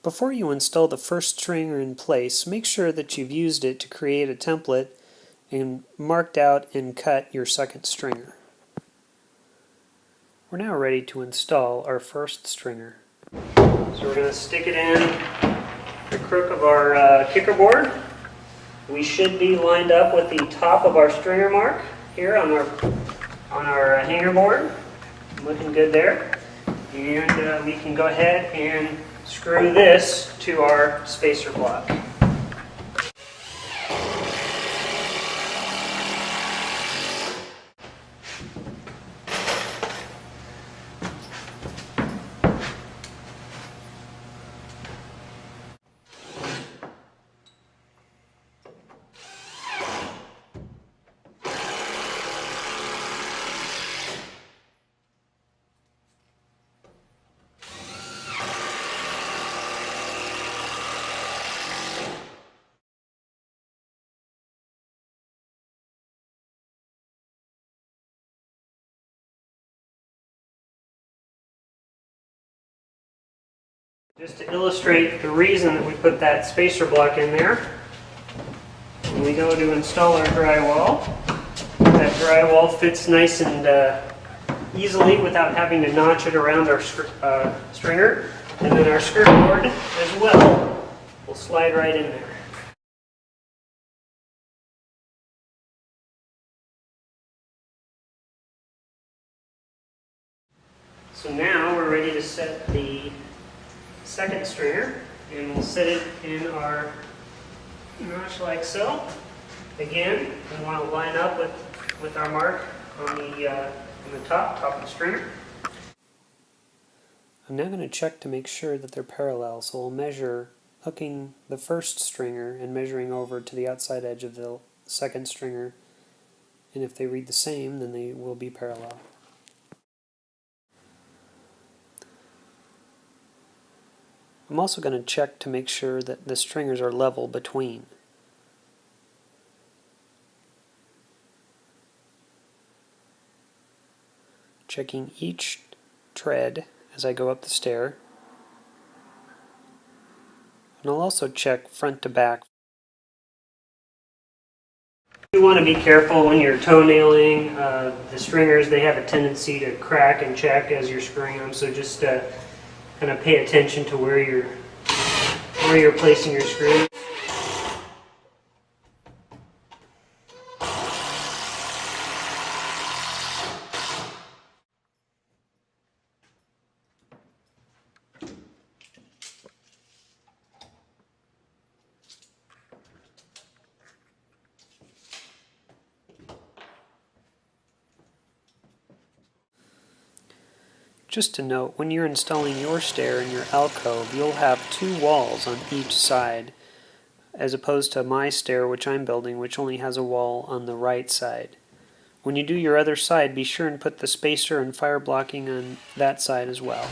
Before you install the first stringer in place, make sure that you've used it to create a template and marked out and cut your second stringer. We're now ready to install our first stringer. So we're going to stick it in the crook of our kicker board. We should be lined up with the top of our stringer mark here on our hanger board. Looking good there. And we can go ahead and screw this to our spacer block. Just to illustrate the reason that we put that spacer block in there, when we go to install our drywall, that drywall fits nice and easily without having to notch it around our stringer, and then our skirt board as well will slide right in there. So now we're ready to set the second stringer, and we'll set it in our notch like so. Again, we want to line up with our mark on the top of the stringer. I'm now going to check to make sure that they're parallel, so we'll measure hooking the first stringer and measuring over to the outside edge of the second stringer, and if they read the same, then they will be parallel. I'm also going to check to make sure that the stringers are level between. Checking each tread as I go up the stair. And I'll also check front to back. You want to be careful when you're toenailing. The stringers, they have a tendency to crack and check as you're screwing them, so just kind of pay attention to where you're placing your screws. Just to note, when you're installing your stair in your alcove, you'll have two walls on each side, as opposed to my stair, which I'm building, which only has a wall on the right side. When you do your other side, be sure and put the spacer and fire blocking on that side as well.